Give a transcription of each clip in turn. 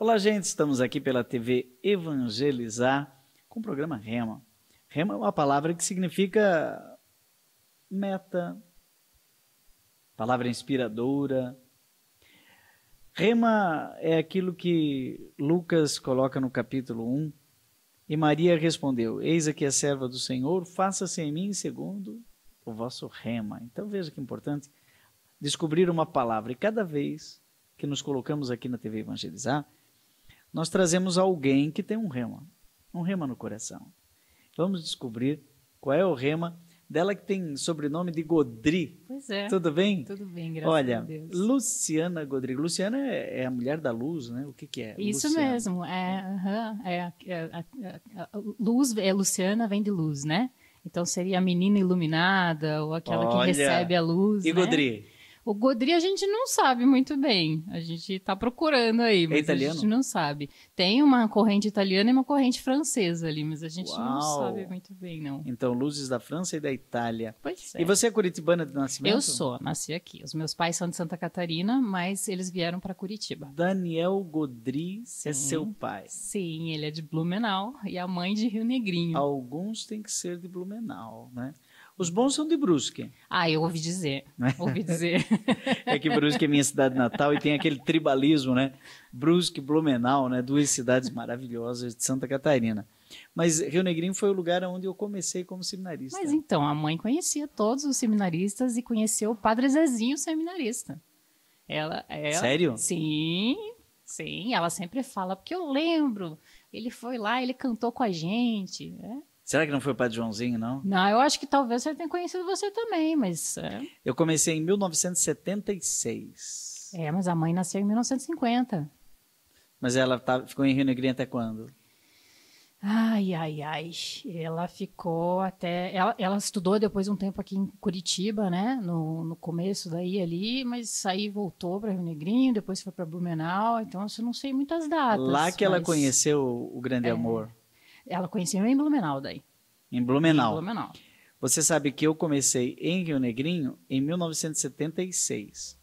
Olá, gente, estamos aqui pela TV Evangelizar com o programa Rema. Rema é uma palavra que significa meta, palavra inspiradora. Rema é aquilo que Lucas coloca no capítulo 1. E Maria respondeu: eis aqui a serva do Senhor, faça-se em mim segundo o vosso rema. Então veja que importante descobrir uma palavra. E cada vez que nos colocamos aqui na TV Evangelizar, nós trazemos alguém que tem um rema no coração. Vamos descobrir qual é o rema dela, que tem sobrenome de Godri. Pois é. Tudo bem? Tudo bem, graças Olha, a Deus. Luciana Godri. Luciana é a mulher da luz, né? O que é? Isso Luciana. mesmo. Luz, Luciana vem de luz, né? Então seria a menina iluminada ou aquela que recebe a luz. E né? Godri? O Godri a gente não sabe muito bem. A gente está procurando aí, mas italiano? A gente não sabe. Tem uma corrente italiana e uma corrente francesa ali, mas a gente não Uau. sabe muito bem, não. Então, luzes da França e da Itália. Pois é. E você é curitibana de nascimento? Eu sou, nasci aqui. Os meus pais são de Santa Catarina, mas eles vieram para Curitiba. Daniel Godri é seu pai. Sim, ele é de Blumenau e a mãe de Rio Negrinho. Alguns têm que ser de Blumenau, né? Os bons são de Brusque. Ah, eu ouvi dizer. Ouvi dizer. É que Brusque é minha cidade natal e tem aquele tribalismo, né? Brusque, Blumenau, né? Duas cidades maravilhosas de Santa Catarina. Mas Rio Negrinho foi o lugar onde eu comecei como seminarista. Mas então, a mãe conhecia todos os seminaristas e conheceu o Padre Zezinho, seminarista. Ela, Sério? Sim, ela sempre fala, porque eu lembro, ele foi lá, ele cantou com a gente, né? Será que não foi o Padre Joãozinho, não? Não, eu acho que talvez ele tenha conhecido você também, mas... Eu comecei em 1976. Mas a mãe nasceu em 1950. Mas ela ficou em Rio Negrinho até quando? Ai. Ela ficou até... Ela estudou depois um tempo aqui em Curitiba, né? No começo daí ali, mas aí voltou para Rio Negrinho, depois foi para Blumenau, então eu não sei muitas datas. Lá que ela conheceu o grande amor. Ela conheceu em Blumenau daí. Em Blumenau. Em Blumenau. Você sabe que eu comecei em Rio Negrinho em 1976.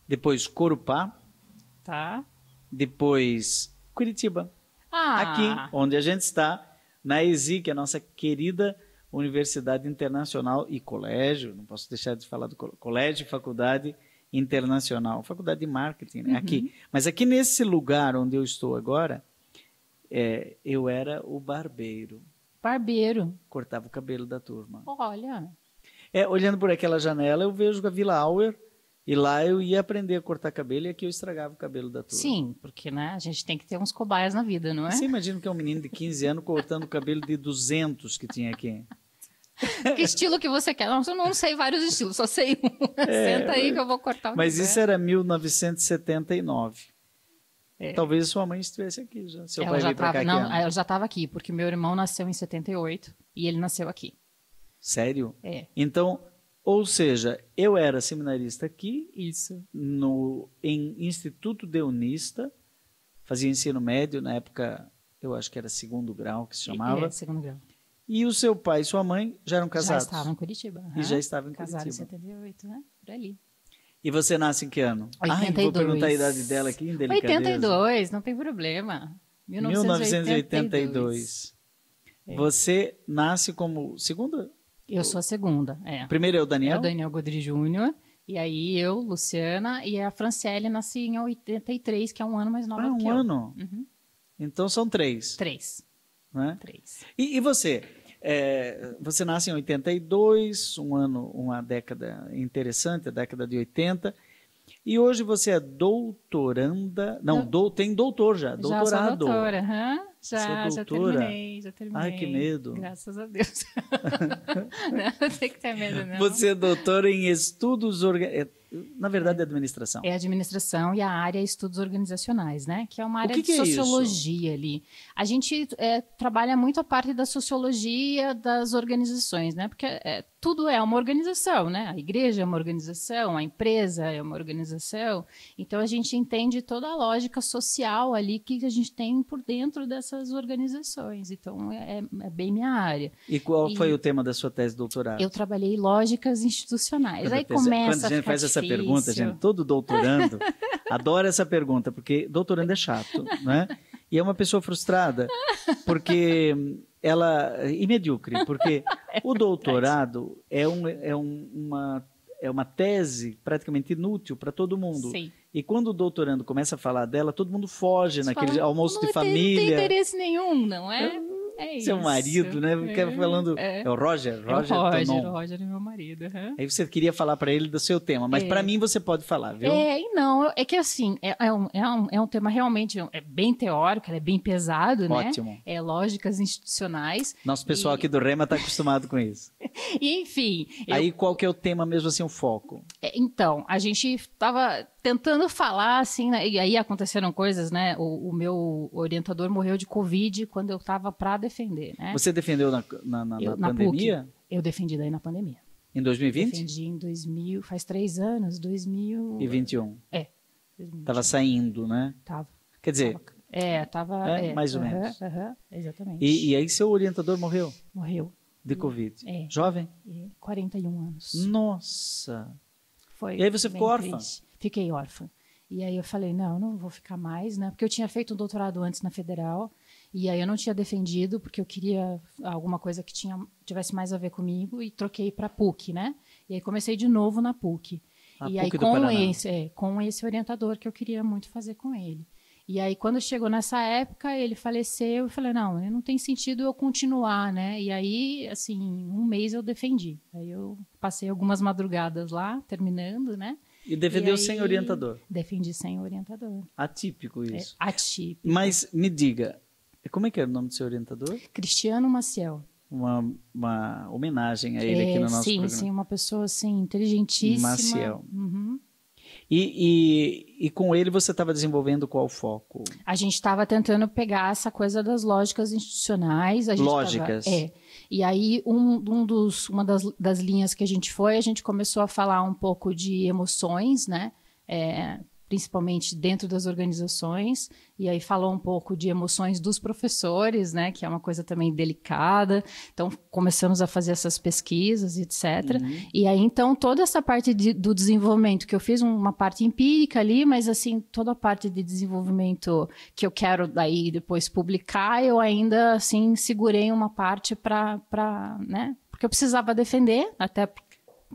Depois Corupá. Tá. Depois Curitiba. Aqui, onde a gente está, na ESI, que é a nossa querida Universidade Internacional e Colégio, não posso deixar de falar do Colégio e Faculdade Internacional, Faculdade de Marketing, né? Aqui. Mas aqui nesse lugar onde eu estou agora, eu era o barbeiro. Barbeiro. Cortava o cabelo da turma. Olha. Olhando por aquela janela, eu vejo a Vila Auer, e lá eu ia aprender a cortar cabelo, e aqui eu estragava o cabelo da turma. Sim, porque né, a gente tem que ter uns cobaias na vida, não é? Você imagina que é um menino de 15 anos cortando o cabelo de 200 que tinha aqui. Que estilo que você quer? Não, eu não sei vários estilos, só sei um. Senta aí que eu vou cortar o Mas isso era 1979. Talvez sua mãe estivesse aqui já. Seu pai veio pra cá Não, ela já estava aqui, porque meu irmão nasceu em 78 e ele nasceu aqui. Sério? É. Então, ou seja, eu era seminarista aqui. Isso. Em Instituto Deunista, fazia ensino médio, na época, eu acho que era segundo grau que se chamava. Segundo grau. E o seu pai e sua mãe já eram casados? Já estavam em Curitiba. E já estavam em Casaram Curitiba. em 78, né? Por ali. E você nasce em que ano? 82. Vou perguntar a idade dela aqui, em delicadeza. 82, não tem problema. 1982. Você nasce como segunda? Eu sou a segunda, Primeiro é o Daniel? É o Daniel Godri Júnior. E aí eu, Luciana, e a Franciele nasci em 83, que é um ano mais nova que eu. Um ano? Uhum. Então são 3. 3. Né? 3. E você? Você nasce em 82, uma década interessante, a década de 80. E hoje você é doutoranda. Não, tem doutor já, doutorado. Já sou doutora, já terminei. Ai, que medo. Graças a Deus. Não tem que ter medo, não. Você é doutora em estudos na verdade, é administração. É administração e a área é estudos organizacionais, né? Que é uma área de sociologia ali. A gente trabalha muito a parte da sociologia das organizações, né? Porque tudo é uma organização, né? A igreja é uma organização, a empresa é uma organização. Então, a gente entende toda a lógica social ali que a gente tem por dentro dessas organizações. Então, é bem minha área. E qual foi o tema da sua tese de doutorado? Eu trabalhei lógicas institucionais. Aí começa quando a gente faz essa pergunta, gente, todo doutorando adora essa pergunta, porque doutorando é chato, né? E é uma pessoa frustrada, porque e medíocre, porque o doutorado é uma tese praticamente inútil para todo mundo. Sim. E quando o doutorando começa a falar dela, todo mundo foge naquele almoço de família. Não tem interesse nenhum, não é? É isso. Seu marido, né? Fica falando. É o Roger? Roger é meu marido. Aí você queria falar para ele do seu tema, mas para mim você pode falar, viu? Não, é que assim, é um tema realmente bem teórico, é bem pesado, né? Ótimo. É lógicas institucionais. Nosso pessoal aqui do Rema está acostumado com isso. E, enfim. Aí qual que é o tema mesmo assim, o foco? Então, a gente estava tentando falar, assim, né? E aí aconteceram coisas, né? O meu orientador morreu de Covid quando eu estava para defender, né? Você defendeu na pandemia? PUC, eu defendi daí na pandemia. Em 2020? Defendi em 2000, faz 3 anos, 2021. Tava saindo, né? Tava. Quer dizer... Tava... mais ou menos. Exatamente. E aí seu orientador morreu? Morreu. De Covid. Jovem? 41 anos. Nossa! Foi. E aí você ficou órfã? Fiquei órfã. E aí eu falei, não vou ficar mais, né? Porque eu tinha feito um doutorado antes na Federal, e aí eu não tinha defendido, porque eu queria alguma coisa que tivesse mais a ver comigo, e troquei para PUC, né? E aí comecei de novo na PUC. E aí com esse orientador que eu queria muito fazer com ele. E aí, quando chegou nessa época, ele faleceu, eu falei, não tem sentido eu continuar, né? E aí, assim, em um mês eu defendi. Aí eu passei algumas madrugadas lá, terminando, né? E defendeu sem orientador? Defendi sem orientador. Atípico isso. Atípico. Mas me diga, como é que era o nome do seu orientador? Cristiano Maciel. Uma homenagem a ele aqui no nosso programa. Sim, uma pessoa, assim, inteligentíssima. Maciel. Uhum. E com ele você estava desenvolvendo qual foco? A gente estava tentando pegar essa coisa das lógicas institucionais. Lógicas? E aí, uma das linhas que a gente começou a falar um pouco de emoções, né? Principalmente dentro das organizações, e aí falou um pouco de emoções dos professores, né, que é uma coisa também delicada. Então, começamos a fazer essas pesquisas, etc. E aí, então, toda essa parte do desenvolvimento, que eu fiz uma parte empírica ali, mas, assim, toda a parte de desenvolvimento que eu quero daí depois publicar, eu ainda, assim, segurei uma parte para né, porque eu precisava defender, até,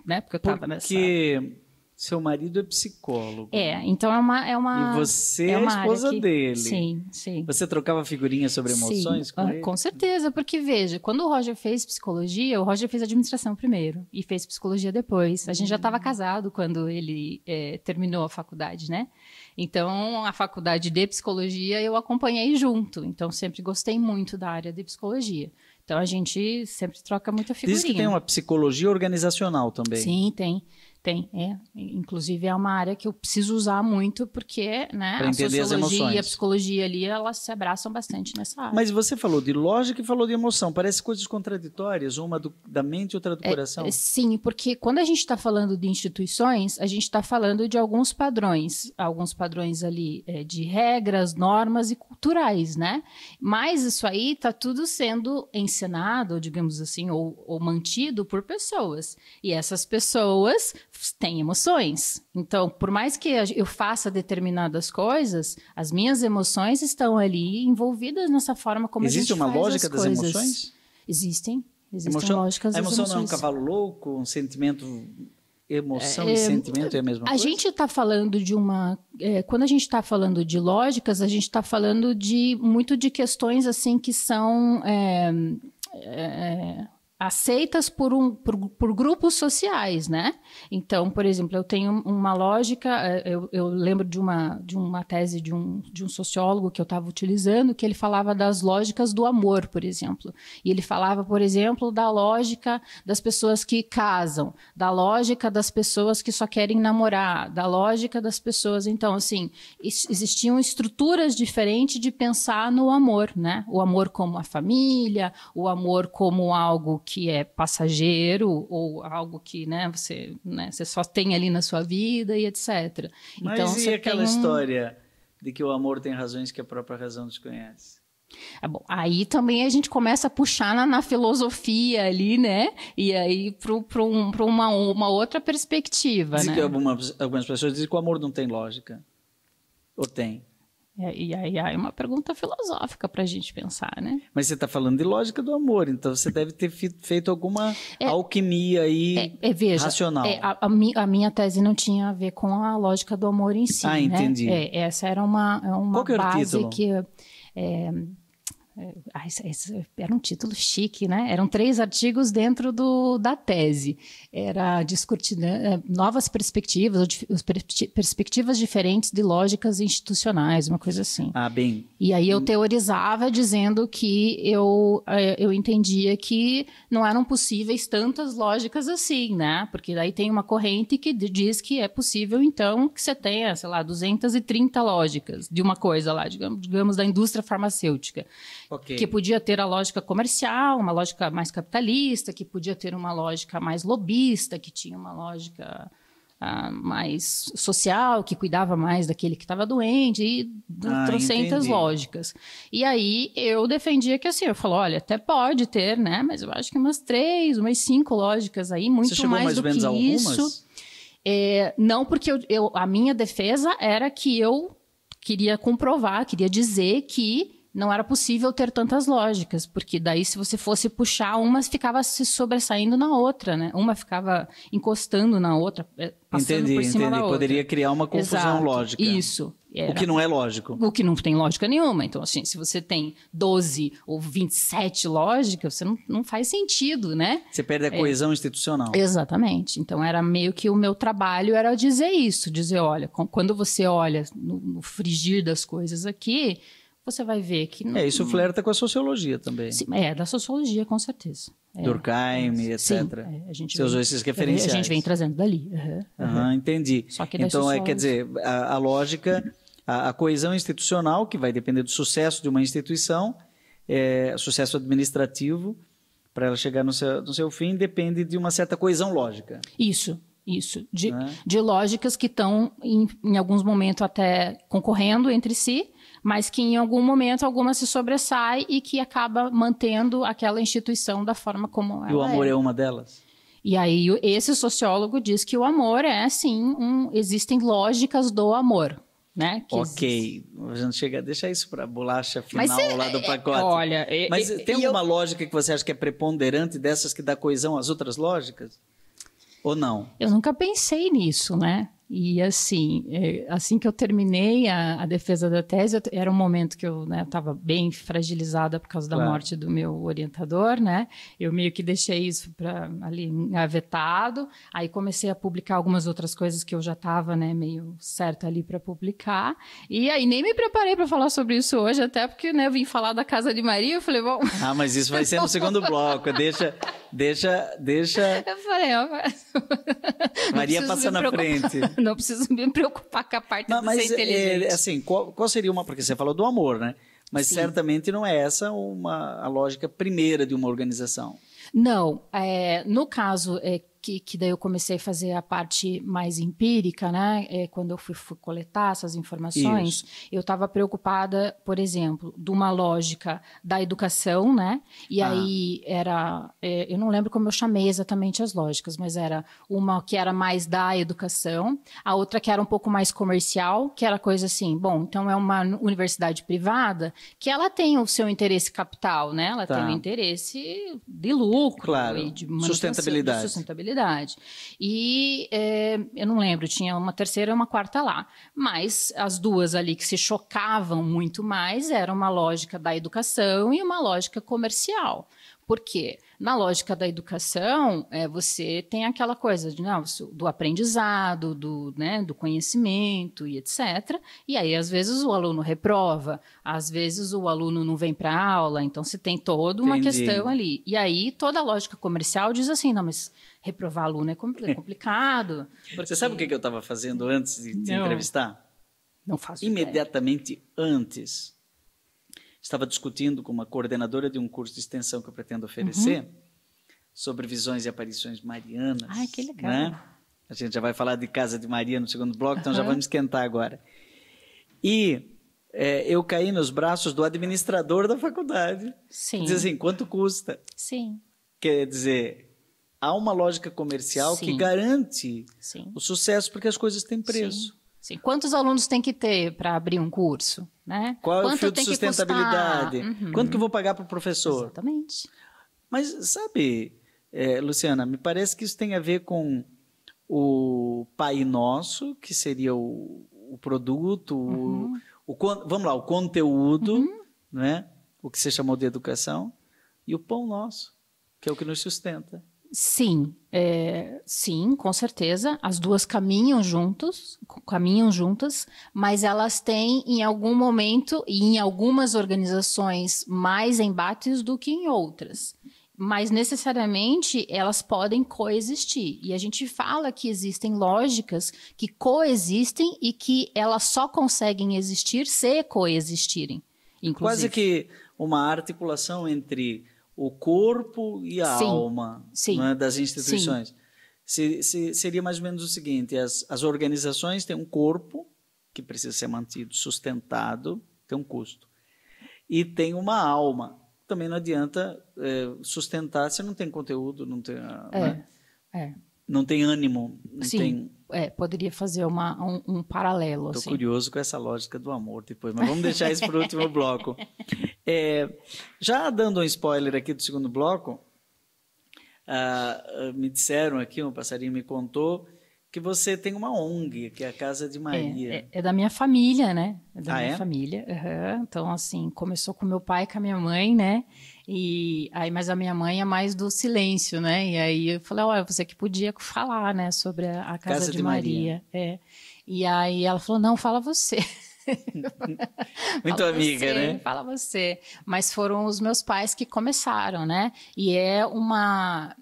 né, porque eu estava nessa... Seu marido é psicólogo. Então é uma... E você é a esposa dele. Sim. Você trocava figurinhas sobre emoções com ele? Com certeza, porque veja, quando o Roger fez psicologia, o Roger fez administração primeiro e fez psicologia depois. A gente já estava casado quando ele terminou a faculdade, né? Então, a faculdade de psicologia eu acompanhei junto. Então, sempre gostei muito da área de psicologia. Então, a gente sempre troca muita figurinha. Diz que tem uma psicologia organizacional também. Sim, tem. Inclusive é uma área que eu preciso usar muito porque, né, a sociologia e a psicologia ali, elas se abraçam bastante nessa área. Mas você falou de lógica e falou de emoção, parece coisas contraditórias, uma da mente e outra do coração. Sim, porque quando a gente está falando de instituições, a gente está falando de alguns padrões ali de regras, normas e culturais, né? Mas isso aí está tudo sendo ensinado, digamos assim, ou mantido por pessoas. E essas pessoas têm emoções. Então, por mais que eu faça determinadas coisas, as minhas emoções estão ali envolvidas nessa forma como Existe a gente faz uma lógica as das coisas. Emoções? Existem lógicas das emoções. A emoção não é um cavalo louco, um sentimento... Emoção e sentimento é a mesma coisa? A gente está falando de uma... quando a gente está falando de lógicas, a gente está falando muito de questões assim que são... aceitas por grupos sociais, né? Então, por exemplo, eu tenho uma lógica, eu lembro de uma tese de um sociólogo que eu estava utilizando, que ele falava das lógicas do amor, por exemplo. E ele falava, por exemplo, da lógica das pessoas que casam, da lógica das pessoas que só querem namorar, da lógica das pessoas... Então, assim, existiam estruturas diferentes de pensar no amor, né? O amor como a família, o amor como algo que é passageiro ou algo que, né, você só tem ali na sua vida e etc. Mas então, e aquela história de que o amor tem razões que a própria razão desconhece? Bom, aí também a gente começa a puxar na filosofia ali, né? E aí para uma outra perspectiva, Dizem né? que algumas pessoas dizem que o amor não tem lógica. Ou tem? E aí é uma pergunta filosófica para a gente pensar, né? Mas você está falando de lógica do amor, então você deve ter feito alguma alquimia aí racional. A minha tese não tinha a ver com a lógica do amor em si, né? Entendi. Essa era uma Qual que era base o título? que... era um título chique, né? Eram 3 artigos dentro da tese. Era discutir novas perspectivas, perspectivas diferentes de lógicas institucionais, uma coisa assim. Bem. E aí eu teorizava dizendo que eu entendia que não eram possíveis tantas lógicas assim, né? Porque daí tem uma corrente que diz que é possível, então, que você tenha, sei lá, 230 lógicas de uma coisa lá, digamos da indústria farmacêutica. Okay. Que podia ter a lógica comercial, uma lógica mais capitalista, que podia ter uma lógica mais lobista, que tinha uma lógica mais social, que cuidava mais daquele que estava doente, e trocentas lógicas. E aí eu defendia que assim, eu falo, olha, até pode ter, né? Mas eu acho que umas 3, umas 5 lógicas aí, muito mais do que isso. Não, porque a minha defesa era que eu queria comprovar, queria dizer que não era possível ter tantas lógicas, porque daí se você fosse puxar, uma ficava se sobressaindo na outra, né? Uma ficava encostando na outra, passando por cima da outra. Poderia criar uma confusão lógica. Isso. O que não é lógico. O que não tem lógica nenhuma. Então, assim, se você tem 12 ou 27 lógicas, você não faz sentido, né? Você perde a coesão institucional. Exatamente. Então, era meio que o meu trabalho era dizer isso, dizer, olha, quando você olha no frigir das coisas aqui, você vai ver que... isso flerta com a sociologia também. Sim, da sociologia, com certeza. Durkheim, etc. Sim, você usou esses referenciais. A gente vem trazendo dali. Entendi. Só que então, quer dizer, a lógica, a coesão institucional, que vai depender do sucesso de uma instituição, sucesso administrativo, para ela chegar no seu fim, depende de uma certa coesão lógica. Isso. De lógicas que estão, em alguns momentos, até concorrendo entre si, mas que em algum momento alguma se sobressai e que acaba mantendo aquela instituição da forma como ela é. E o amor é uma delas? E aí esse sociólogo diz que o amor é, sim, existem lógicas do amor, né? A gente chega, deixa isso para a bolacha final lá do pacote. Olha... Mas tem alguma lógica que você acha que é preponderante dessas que dá coesão às outras lógicas? Ou não? Eu nunca pensei nisso, né? E assim que eu terminei a defesa da tese, era um momento que eu estava bem fragilizada por causa da morte do meu orientador, né? Eu meio que deixei isso ali engavetado, aí comecei a publicar algumas outras coisas que eu já estava, né, meio certa ali para publicar, e aí nem me preparei para falar sobre isso hoje, até porque, né, eu vim falar da Casa de Maria, eu falei, bom... mas isso vai ser no segundo bloco, deixa... Eu falei, Maria passa na frente. Não preciso me preocupar com a parte de ser inteligente. Assim, qual seria porque você falou do amor, né? Mas Sim. Certamente não é essa a lógica primeira de uma organização. Não, no caso que daí eu comecei a fazer a parte mais empírica, né? Quando eu fui coletar essas informações, eu estava preocupada, por exemplo, de uma lógica da educação, né? E aí eu não lembro como eu chamei exatamente as lógicas, mas era uma que era mais da educação, a outra que era um pouco mais comercial, que era coisa assim, bom, então é uma universidade privada que ela tem o seu interesse capital, né? Ela tem o interesse de lucro, claro, e de sustentabilidade. E eu não lembro, tinha uma terceira e uma quarta lá. Mas as duas ali que se chocavam muito mais era uma lógica da educação e uma lógica comercial. Por quê? Na lógica da educação, você tem aquela coisa do aprendizado, do conhecimento e etc. E aí, às vezes, o aluno reprova, às vezes o aluno não vem para a aula, então você tem toda uma questão ali. E aí, toda a lógica comercial diz assim, não, mas reprovar aluno é complicado. Porque... Você sabe o que eu estava fazendo antes de te entrevistar? Não faço Imediatamente antes, estava discutindo com uma coordenadora de um curso de extensão que eu pretendo oferecer sobre visões e aparições marianas. Ai, que legal. Né? A gente já vai falar de Casa de Maria no segundo bloco, então já vamos esquentar agora. E eu caí nos braços do administrador da faculdade. Sim. Diz assim, quanto custa? Sim. Quer dizer, há uma lógica comercial que garante o sucesso, porque as coisas têm preço. Sim. Quantos alunos tem que ter para abrir um curso? Né? Qual é o fio de sustentabilidade? Quanto que eu vou pagar para o professor? Exatamente. Mas, sabe, Luciana, me parece que isso tem a ver com o Pai Nosso, que seria o produto, vamos lá, o conteúdo, né? O que você chamou de educação, e o Pão Nosso, que é o que nos sustenta. Sim, sim, com certeza. As duas caminham juntas, mas elas têm em algum momento e em algumas organizações mais embates do que em outras. Mas necessariamente elas podem coexistir. E a gente fala que existem lógicas que coexistem e que elas só conseguem existir se coexistirem. Inclusive. Quase que uma articulação entre o corpo e a alma, né, das instituições. Seria mais ou menos o seguinte, as organizações têm um corpo que precisa ser mantido, sustentado, tem um custo. E tem uma alma. Também não adianta sustentar se não tem conteúdo, não tem, não tem ânimo. Não tem... poderia fazer um paralelo. Estou curioso com essa lógica do amor depois, mas vamos deixar isso para o último bloco. Já dando um spoiler aqui do segundo bloco, me disseram aqui, um passarinho me contou, que você tem uma ONG, que é a Casa de Maria. É da minha família, né? É da minha família. Então, assim, começou com meu pai e com a minha mãe, né? Mas a minha mãe é mais do silêncio, né? E aí eu falei, olha, você que podia falar, né? Sobre a Casa de Maria. E aí ela falou, não, fala você. Muito amiga, né? Fala você. Mas foram os meus pais que começaram, né? E é uma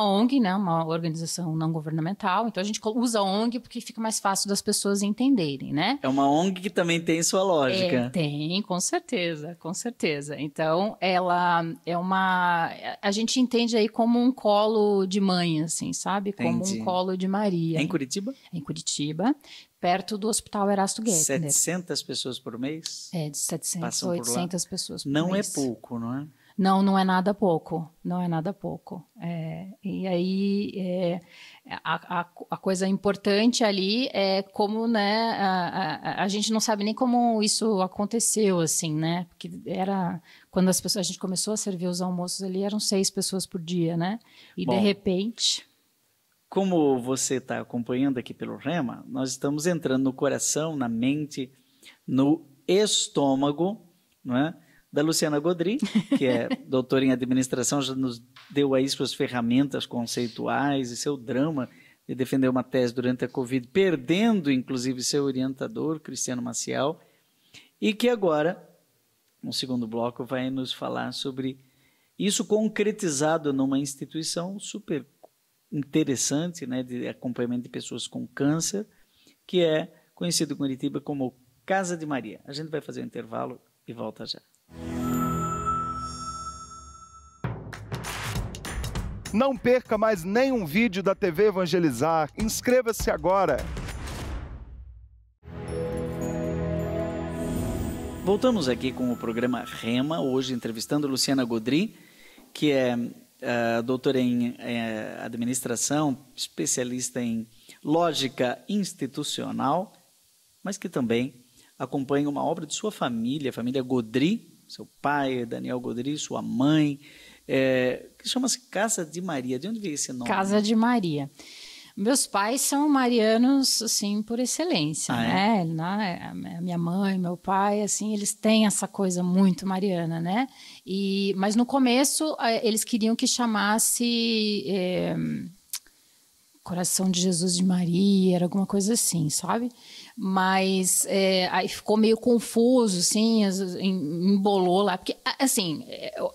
ONG, né? Uma organização não governamental. Então a gente usa ONG porque fica mais fácil das pessoas entenderem, né? É uma ONG que também tem sua lógica. Tem, com certeza, com certeza. Então ela é a gente entende aí como um colo de mãe, assim, sabe? Como um colo de Maria. É em Curitiba? É em Curitiba. Perto do Hospital Erasto Gettner. 700 pessoas por mês? De 700 a 800 pessoas por não mês. Não é pouco, não é? Não é nada pouco. Não é nada pouco. E aí, a coisa importante ali é como, né, a gente não sabe nem como isso aconteceu, assim, né? Porque quando a gente começou a servir os almoços ali, eram 6 pessoas por dia, né? E de repente... Como você está acompanhando aqui pelo Rema, nós estamos entrando no coração, na mente, no estômago, não é? Da Luciana Godry, que é doutora em administração, já nos deu aí suas ferramentas conceituais e seu drama de defender uma tese durante a Covid, perdendo inclusive seu orientador, Cristiano Maciel, e que agora, no segundo bloco, vai nos falar sobre isso concretizado numa instituição super interessante, né, de acompanhamento de pessoas com câncer, que é conhecido em Curitiba como Casa de Maria. A gente vai fazer um intervalo e volta já. Não perca mais nenhum vídeo da TV Evangelizar. Inscreva-se agora. Voltamos aqui com o programa Rema, hoje entrevistando Luciana Godry, que é doutora em administração, especialista em lógica institucional, mas que também acompanha uma obra de sua família, a família Godry, seu pai, Daniel Godry, sua mãe, que chama-se Casa de Maria. De onde veio esse nome? Casa de Maria. Meus pais são marianos, assim, por excelência, né? Minha mãe, meu pai, assim, eles têm essa coisa muito mariana, né? Mas no começo, eles queriam que chamasse Coração de Jesus de Maria, era alguma coisa assim, sabe? Mas aí ficou meio confuso, assim, embolou lá. Porque, assim,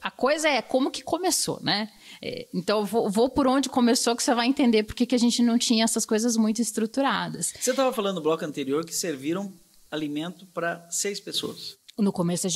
a coisa é como que começou, né? Então, eu vou por onde começou que você vai entender por que a gente não tinha essas coisas muito estruturadas. Você estava falando no bloco anterior que serviram alimento para 6 pessoas. No começo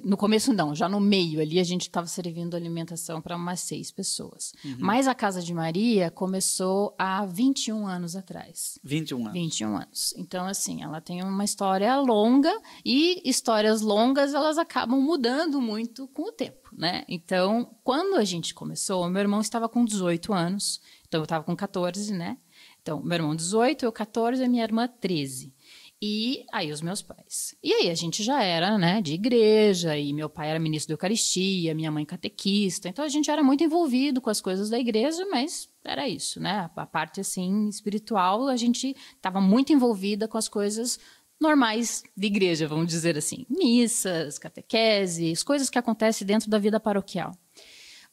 no começo não, já no meio ali a gente estava servindo alimentação para umas 6 pessoas. Mas a Casa de Maria começou há 21 anos atrás. 21 anos. 21 anos. Então, assim, ela tem uma história longa e histórias longas elas acabam mudando muito com o tempo, né? Então, quando a gente começou, meu irmão estava com 18 anos, então eu estava com 14, né? Então, meu irmão 18, eu 14 e minha irmã 13. E aí os meus pais. E aí a gente já era, né, de igreja, e meu pai era ministro da Eucaristia, minha mãe catequista, então a gente era muito envolvido com as coisas da igreja, mas era isso, né, a parte, assim, espiritual, a gente estava muito envolvida com as coisas normais de igreja, vamos dizer assim, missas, catequeses, coisas que acontecem dentro da vida paroquial.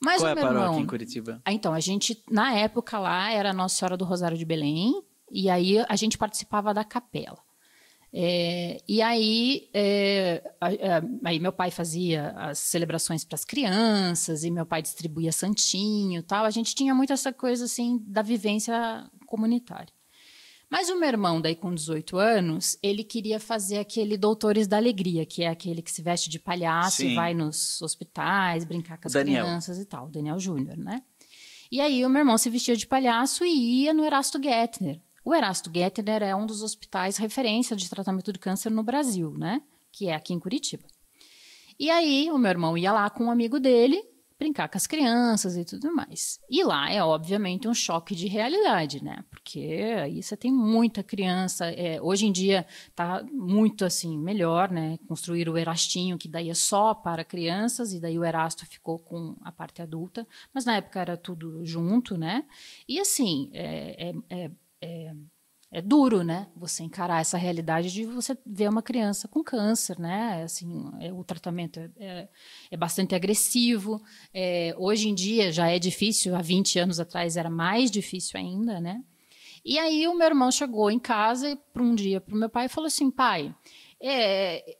Mas qual é a paróquia irmão, em Curitiba? Então, a gente, na época lá, era Nossa Senhora do Rosário de Belém, e aí a gente participava da capela. E aí, aí meu pai fazia as celebrações para as crianças e meu pai distribuía santinho e tal. A gente tinha muito essa coisa assim da vivência comunitária. Mas o meu irmão, daí com 18 anos, ele queria fazer aquele Doutores da Alegria, que é aquele que se veste de palhaço e vai nos hospitais brincar com as crianças e tal, o Daniel Júnior, né? E aí o meu irmão se vestia de palhaço e ia no Erasto Gettner. O Erasto Gettner é um dos hospitais referência de tratamento de câncer no Brasil, né? Que é aqui em Curitiba. E aí, o meu irmão ia lá com um amigo dele, brincar com as crianças e tudo mais. E lá é, obviamente, um choque de realidade, né? Porque aí você tem muita criança. Hoje em dia está muito, assim, melhor, né? Construir o Erastinho, que daí é só para crianças, e daí o Erasto ficou com a parte adulta. Mas na época era tudo junto, né? E, assim, é duro, né? Você encarar essa realidade de você ver uma criança com câncer, né? Assim, o tratamento é bastante agressivo. Hoje em dia já é difícil, há 20 anos atrás era mais difícil ainda, né? E aí o meu irmão chegou em casa um dia para o meu pai e falou assim, pai,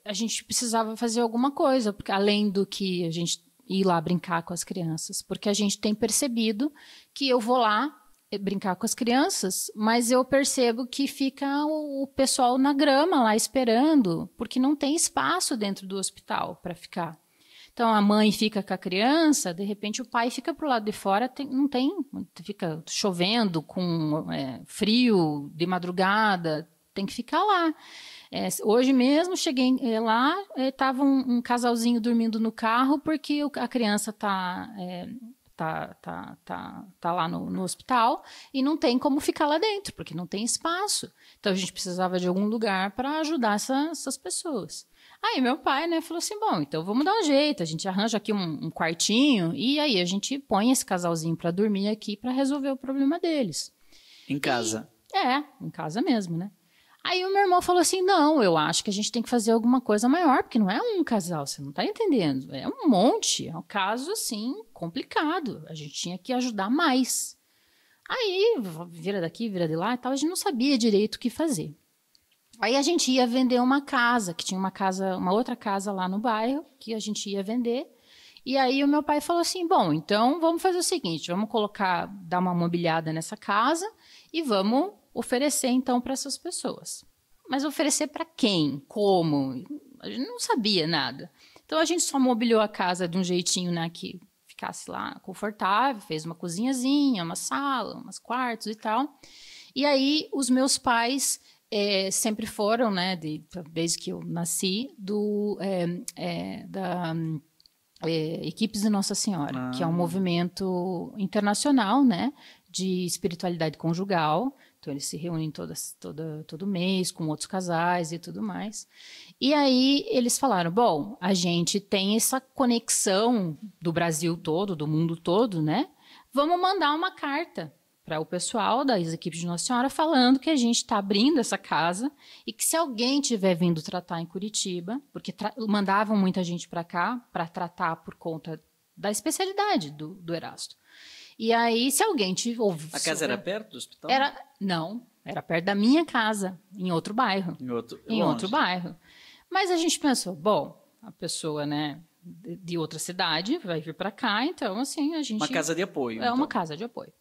a gente precisava fazer alguma coisa, porque além do que a gente ir lá brincar com as crianças, porque a gente tem percebido que eu vou lá brincar com as crianças, mas eu percebo que fica o pessoal na grama lá esperando, porque não tem espaço dentro do hospital para ficar. Então, a mãe fica com a criança, de repente o pai fica para o lado de fora, fica chovendo, com frio, de madrugada, tem que ficar lá. Hoje mesmo, cheguei lá, estava um casalzinho dormindo no carro, porque a criança está lá no hospital e não tem como ficar lá dentro, porque não tem espaço. Então, a gente precisava de algum lugar para ajudar essas pessoas. Aí, meu pai, né, falou assim, bom, então vamos dar um jeito, a gente arranja aqui um quartinho e aí a gente põe esse casalzinho para dormir aqui para resolver o problema deles. Em casa? Em casa mesmo, né? Aí o meu irmão falou assim, não, eu acho que a gente tem que fazer alguma coisa maior, porque não é um casal, você não está entendendo, é um monte, é um caso, assim, complicado, a gente tinha que ajudar mais. Aí, vira daqui, vira de lá e tal, a gente não sabia direito o que fazer. Aí a gente ia vender uma casa, que tinha uma outra casa lá no bairro, que a gente ia vender, e aí o meu pai falou assim, bom, então vamos fazer o seguinte, vamos dar uma mobiliada nessa casa e vamos oferecer, então, para essas pessoas. Mas oferecer para quem? Como? A gente não sabia nada. Então, a gente só mobiliou a casa de um jeitinho, né, que ficasse lá confortável, fez uma cozinhazinha, uma sala, uns quartos e tal. E aí, os meus pais sempre foram, né, desde que eu nasci, da Equipes de Nossa Senhora, que é um movimento internacional, né, de espiritualidade conjugal. Então, eles se reúnem todo mês com outros casais e tudo mais. E aí, eles falaram, bom, a gente tem essa conexão do Brasil todo, do mundo todo, né? Vamos mandar uma carta para o pessoal das Equipes de Nossa Senhora falando que a gente está abrindo essa casa e que se alguém tiver vindo tratar em Curitiba, porque mandavam muita gente para cá para tratar por conta da especialidade do Erasto. E aí, se alguém te ouve... A casa era perto do hospital? Não, era perto da minha casa, em outro bairro. Em outro bairro. Mas a gente pensou, bom, a pessoa, né, de outra cidade vai vir para cá, então, assim, a gente... Uma casa de apoio. Uma casa de apoio.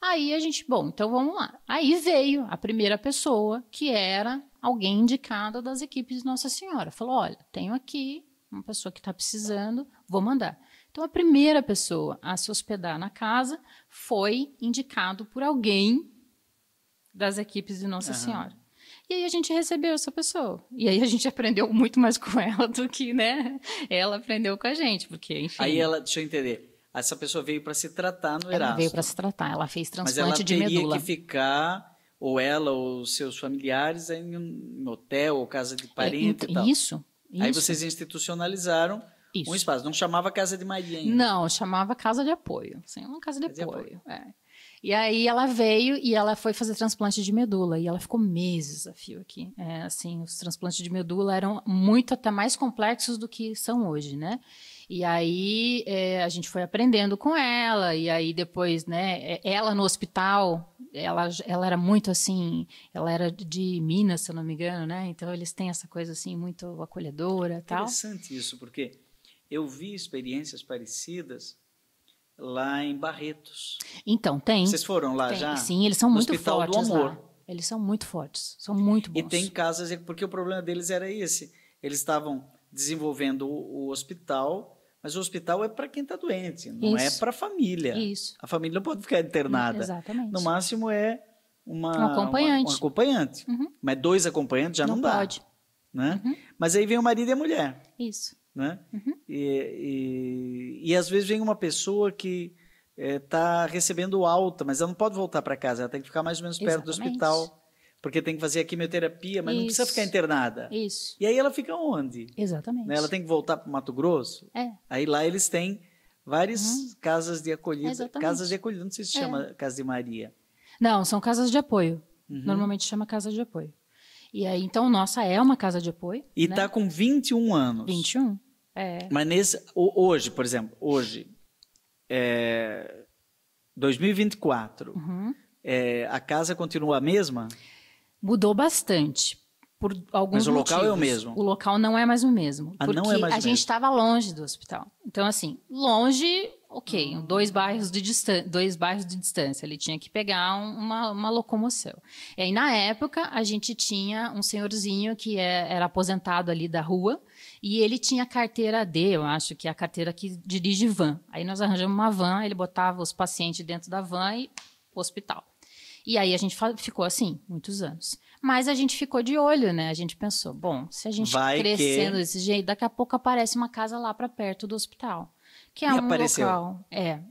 Aí a gente, bom, então vamos lá. Aí veio a primeira pessoa, que era alguém indicado das equipes de Nossa Senhora. Falou, olha, tenho aqui uma pessoa que está precisando, vou mandar. Então, a primeira pessoa a se hospedar na casa foi indicado por alguém das equipes de Nossa Senhora. E aí a gente recebeu essa pessoa. E aí a gente aprendeu muito mais com ela do que, né, ela aprendeu com a gente, porque, enfim... Aí ela, deixa eu entender, essa pessoa veio para se tratar no Erasmo. Ela veio para se tratar, ela fez transplante de medula. Mas ela medula. teria que ficar, ou ela ou seus familiares, em hotel ou casa de parente e tal. Isso. Aí vocês institucionalizaram um espaço. Não chamava Casa de Maria ainda. Não, chamava Casa de Apoio. Sim, uma casa de apoio. E aí ela veio e ela foi fazer transplante de medula. E ela ficou meses a fio aqui. Assim, os transplantes de medula eram muito até mais complexos do que são hoje, né? E aí a gente foi aprendendo com ela. E aí depois, né? Ela no hospital, ela era muito assim... Ela era de Minas, se eu não me engano, né? Então eles têm essa coisa assim muito acolhedora e tal. Interessante isso, porque eu vi experiências parecidas lá em Barretos. Então, tem. Vocês foram lá já? Sim, eles são muito Hospital fortes do Amor. lá. Eles são muito fortes, são muito bons. E tem casas, porque o problema deles era esse. Eles estavam desenvolvendo o hospital, mas o hospital é para quem está doente, não é para a família. Isso. A família não pode ficar internada. Exatamente. No máximo é um acompanhante. Um acompanhante. Mas 2 acompanhantes já não dá. Pode. Né? Mas aí vem o marido e a mulher. Isso. Né? E às vezes vem uma pessoa que está recebendo alta, mas ela não pode voltar para casa, ela tem que ficar mais ou menos perto do hospital, porque tem que fazer a quimioterapia, mas não precisa ficar internada. Isso. E aí ela fica onde? Exatamente. Né? Ela tem que voltar para o Mato Grosso? Aí lá eles têm várias casas de acolhida. Exatamente. Casas de acolhida, não sei se chama Casa de Maria. Não, são casas de apoio. Normalmente chama casa de apoio. E aí, então, nossa, é uma casa de apoio. E está com 21 anos. 21, Mas hoje, por exemplo, 2024, a casa continua a mesma? Mudou bastante, por alguns motivos. Mas o local é o mesmo? O local não é mais o mesmo. Porque não é mais a gente estava longe do hospital. Então, assim, longe... Ok, 2 bairros de distância, ele tinha que pegar uma locomoção. E aí, na época, a gente tinha um senhorzinho que era aposentado ali da rua, e ele tinha carteira D, eu acho que é a carteira que dirige van. Aí nós arranjamos uma van, ele botava os pacientes dentro da van e pro hospital. E aí a gente ficou assim, muitos anos. Mas a gente ficou de olho, né? A gente pensou, bom, se a gente crescendo desse jeito, daqui a pouco aparece uma casa lá para perto do hospital. Que é local.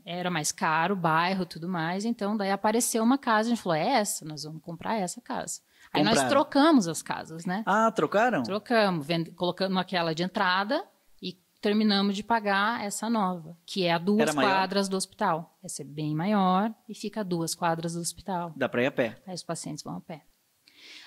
Era mais caro, bairro, tudo mais. Então, daí apareceu uma casa, a gente falou, essa, nós vamos comprar essa casa. Aí nós trocamos as casas, né? Ah, trocaram? Trocamos, colocamos aquela de entrada e terminamos de pagar essa nova, que é a 2 quadras do hospital. Essa é bem maior e fica a 2 quadras do hospital. Dá para ir a pé. Aí os pacientes vão a pé.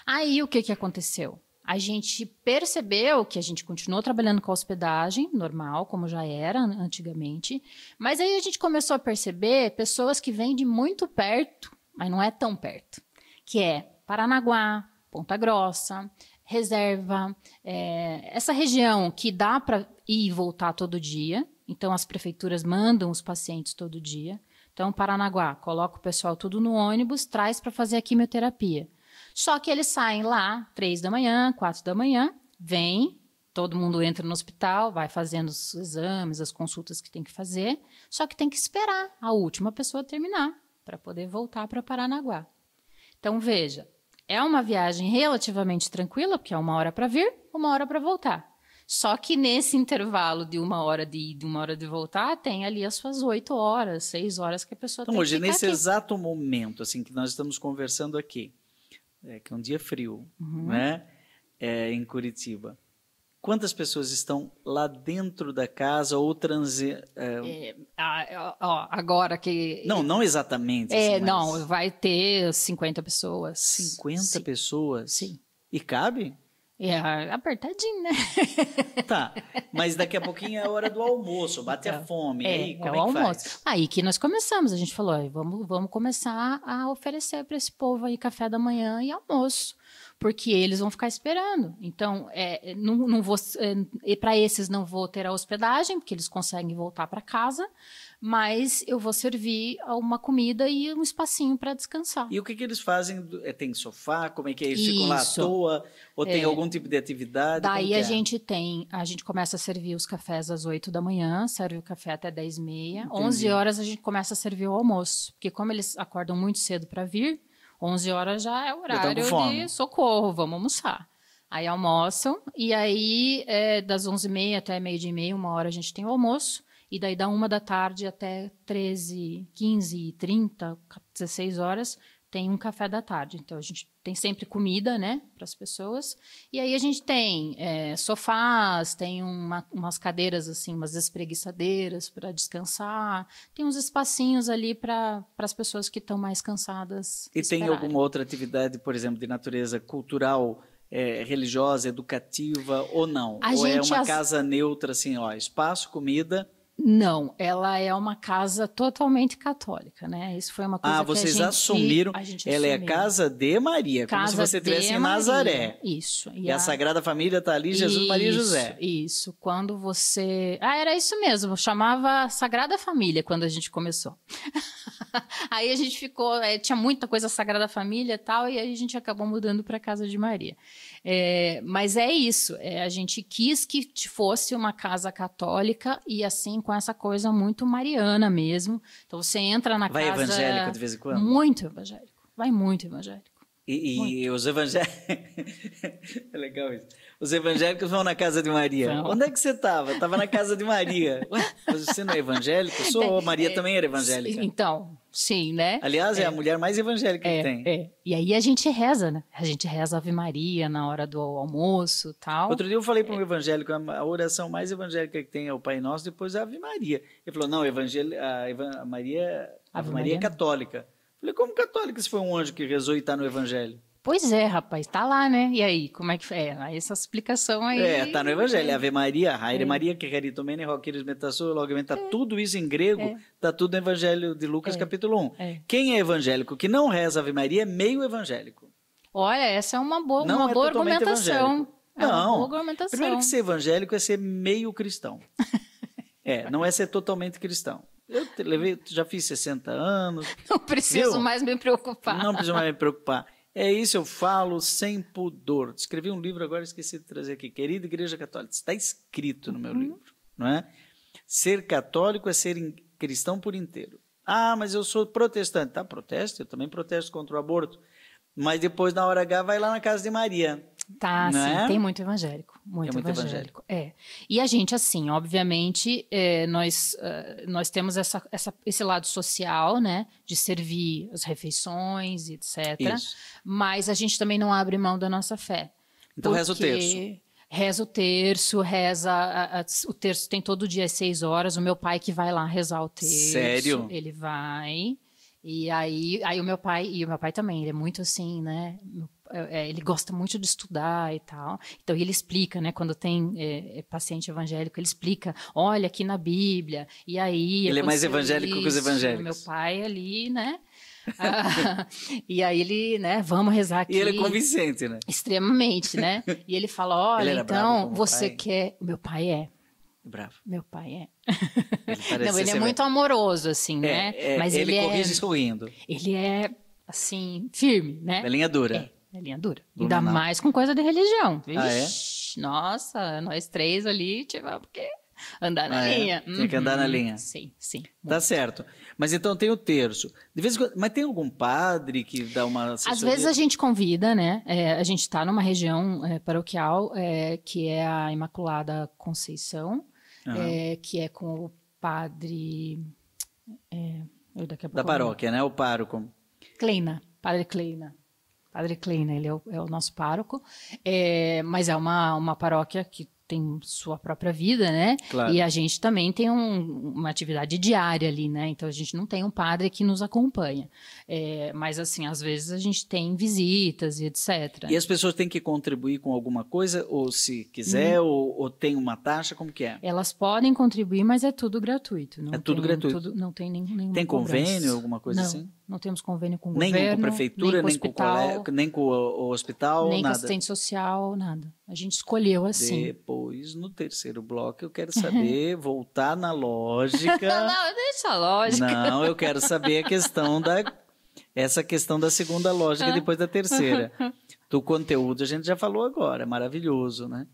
Aí, o que aconteceu? A gente percebeu que a gente continuou trabalhando com a hospedagem normal, como já era antigamente, mas aí a gente começou a perceber pessoas que vêm de muito perto, mas não é tão perto, que é Paranaguá, Ponta Grossa, Reserva, essa região que dá para ir e voltar todo dia, então as prefeituras mandam os pacientes todo dia. Então, Paranaguá, coloca o pessoal tudo no ônibus, traz para fazer a quimioterapia. Só que eles saem lá 3 da manhã, 4 da manhã, vem, todo mundo entra no hospital, vai fazendo os exames, as consultas que tem que fazer, só que tem que esperar a última pessoa terminar para poder voltar para Paranaguá. Então, veja, é uma viagem relativamente tranquila, porque é 1 hora para vir, 1 hora para voltar. Só que nesse intervalo de 1 hora de ir e 1 hora de voltar, tem ali as suas 8 horas, 6 horas que a pessoa tem que ficar hoje, nesse aqui. Exato momento assim que nós estamos conversando aqui, que é um dia frio, né? Em Curitiba. Quantas pessoas estão lá dentro da casa ou agora que... Não exatamente. Assim, não, vai ter 50 pessoas. 50 pessoas? Sim. E cabe? Apertadinho, né? Tá, mas daqui a pouquinho é a hora do almoço, bate a fome. Aí, como é que almoço. faz? Aí que nós começamos, a gente falou, vamos começar a oferecer para esse povo aí café da manhã e almoço, porque eles vão ficar esperando. Então, não vou, para esses não vou ter a hospedagem, porque eles conseguem voltar para casa, mas eu vou servir uma comida e um espacinho para descansar. E o que eles fazem? Tem sofá? Como é que é? Eles ficam lá à toa? Ou tem algum tipo de atividade? Daí a gente começa a servir os cafés às 8 da manhã, serve o café até 10h30. 11 horas a gente começa a servir o almoço, porque como eles acordam muito cedo para vir, 11 horas já é o horário de socorro, vamos almoçar. Aí almoçam, e aí das 11h30 até 12h30, 1 hora a gente tem o almoço, e daí da 1 da tarde até 13, 15, 30, 16 horas, tem um café da tarde. Então, a gente tem sempre comida, né, para as pessoas. E aí a gente tem sofás, tem umas cadeiras, assim, umas espreguiçadeiras para descansar. Tem uns espacinhos ali para as pessoas que estão mais cansadas. E tem alguma outra atividade, por exemplo, de natureza cultural, religiosa, educativa, ou não? Ou é uma casa neutra, assim, espaço, comida... Não, ela é uma casa totalmente católica, né? Isso foi uma coisa que vocês assumiram. Ela é a casa de Maria, como se você estivesse em Nazaré. Isso. E a Sagrada Família está ali, Jesus, Maria e José. Isso. Quando você... era isso mesmo. Chamava Sagrada Família quando a gente começou. Aí a gente ficou... tinha muita coisa Sagrada Família e tal, e aí a gente acabou mudando para a Casa de Maria. Mas é isso. A gente quis que fosse uma casa católica e assim com essa coisa muito mariana mesmo. Então você entra na casa... Vai evangélico de vez em quando? Muito evangélico. Vai muito evangélico. E os evangélicos... É legal isso. Os evangélicos vão na casa de Maria. Não. Onde é que você estava? Estava na casa de Maria. Ué, mas você não é evangélico? Eu sou. Maria também era evangélica. Então, sim, né? Aliás, é a mulher mais evangélica que tem. E aí a gente reza, né? A gente reza Ave Maria na hora do almoço e tal. Outro dia eu falei para um evangélico, a oração mais evangélica que tem é o Pai Nosso, depois é a Ave Maria. Ele falou, não, a Maria é católica. Eu falei, como católica se foi um anjo que rezou e está no evangelho? Pois é, rapaz, tá lá, né? E aí, como é que foi? Essa explicação aí... tá no Evangelho. Ave Maria, Haire Maria, que caritomene, roqueiros metassou, logo tá tudo isso em grego, tá tudo no Evangelho de Lucas, capítulo 1. Quem é evangélico que não reza Ave Maria é meio evangélico. Olha, essa é uma boa argumentação. Não, primeiro que ser evangélico é ser meio cristão. Não é ser totalmente cristão. Eu já fiz 60 anos. Não preciso mais me preocupar. Não preciso mais me preocupar. É isso, eu falo sem pudor. Escrevi um livro agora, esqueci de trazer aqui. Querida Igreja Católica, está escrito no meu livro, não é? Ser católico é ser cristão por inteiro. Mas eu sou protestante. Tá, protesto, eu também protesto contra o aborto. Mas depois, na hora H, vai lá na casa de Maria. Tá, sim, tem muito evangélico. Muito evangélico. E a gente, assim, obviamente, nós temos esse lado social, né? De servir as refeições, etc. Isso. Mas a gente também não abre mão da nossa fé. Então reza o terço. Reza o terço, o terço tem todo dia às 6 horas. O meu pai que vai lá rezar o terço. Sério? Ele vai... E aí o meu pai também, ele é muito assim, né? Ele gosta muito de estudar e tal. Então, ele explica, né? Quando tem paciente evangélico, ele explica, olha, aqui na Bíblia, e aí... Ele é mais evangélico que os evangélicos. Meu pai ali, né? E aí ele, né? Vamos rezar aqui. E ele é convincente, né? Extremamente, né? E ele fala, olha, então, você pai. quer... O meu pai é. Bravo. Meu pai é. Ele é muito amoroso, assim, né? Mas ele corrige sorrindo. Ele é, assim, firme, né? É linha dura. É linha dura. Ainda mais com coisa de religião. Vixe, nossa, nós 3 ali tivemos que andar na linha. Tem que andar na linha. Sim. Tá certo. Mas então tem o terço. De vez em quando, mas tem algum padre que dá uma assessoria? Às vezes a gente convida, né? A gente está numa região paroquial que é a Imaculada Conceição, que é com o padre... da paróquia, né? O pároco. Padre Kleina. Padre Kleina, ele é o nosso pároco. Mas é uma paróquia que tem sua própria vida, né? Claro. E a gente também tem uma atividade diária ali, né? Então, a gente não tem um padre que nos acompanha. Mas, assim, às vezes a gente tem visitas e etc. E as pessoas têm que contribuir com alguma coisa? Ou se quiser, ou tem uma taxa? Como que é? Elas podem contribuir, mas é tudo gratuito. Tudo gratuito? Não tem nenhuma Tem convênio, cobrança. alguma coisa não, assim? Não temos convênio com o nem governo. Nem com a prefeitura, nem com o colégio, nem com o hospital, nem nada? com assistente social, nada. A gente escolheu assim. Depois depois, no terceiro bloco, eu quero saber, voltar na lógica. Não, deixa a lógica. Não, eu quero saber essa questão da segunda lógica depois da terceira. Do conteúdo a gente já falou agora, é maravilhoso, né?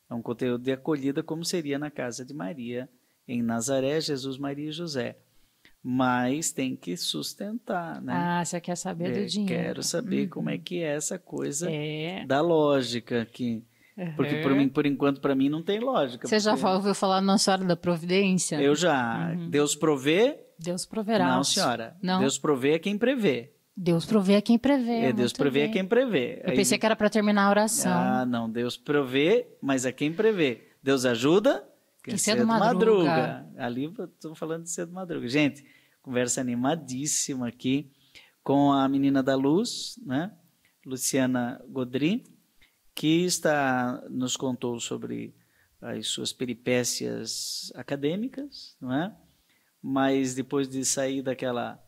É um conteúdo de acolhida como seria na casa de Maria, em Nazaré, Jesus, Maria e José. Mas tem que sustentar, né? Ah, você quer saber do dinheiro. Quero saber como é que é essa coisa da lógica. Porque por enquanto, para mim, não tem lógica. Você já ouviu falar na Nossa Senhora da Providência? Eu já. Deus provê? Deus proverá. Não, senhora. Não. Deus provê é quem prevê. Deus provê é quem prevê. Deus provê é quem prevê. Eu pensei que era para terminar a oração. Ah, não. Deus provê, mas é quem prevê. Deus ajuda quem cedo madruga. Ali estou falando de cedo madruga. Gente, conversa animadíssima aqui com a menina da luz, né? Luciana Godry, que nos contou sobre as suas peripécias acadêmicas, não é? Mas depois de sair daquela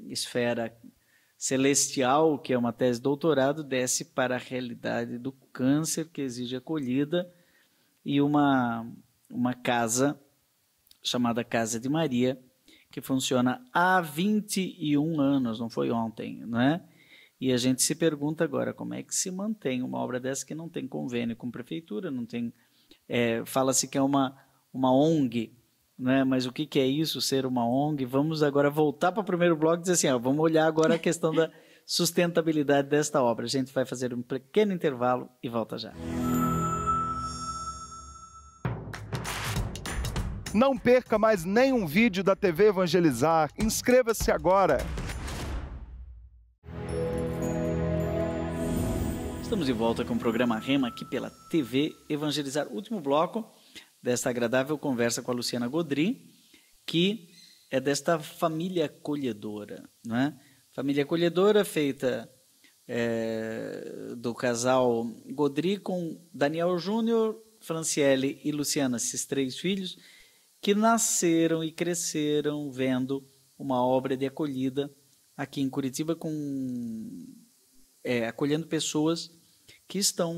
esfera celestial, que é uma tese de doutorado, desce para a realidade do câncer, que exige acolhida, e uma casa chamada Casa de Maria, que funciona há 21 anos, não foi ontem, não é? E a gente se pergunta agora, como é que se mantém uma obra dessa que não tem convênio com prefeitura, não tem... fala-se que é uma ONG, né? Mas o que é isso, ser uma ONG? Vamos agora voltar para o primeiro bloco e dizer assim, vamos olhar agora a questão da sustentabilidade desta obra. A gente vai fazer um pequeno intervalo e volta já. Não perca mais nenhum vídeo da TV Evangelizar. Inscreva-se agora. Estamos de volta com o programa Rema aqui pela TV Evangelizar. Último bloco desta agradável conversa com a Luciana Godry, que é desta família acolhedora, não é? Família acolhedora feita do casal Godry com Daniel Júnior, Franciele e Luciana, esses 3 filhos, que nasceram e cresceram vendo uma obra de acolhida aqui em Curitiba, acolhendo pessoas que estão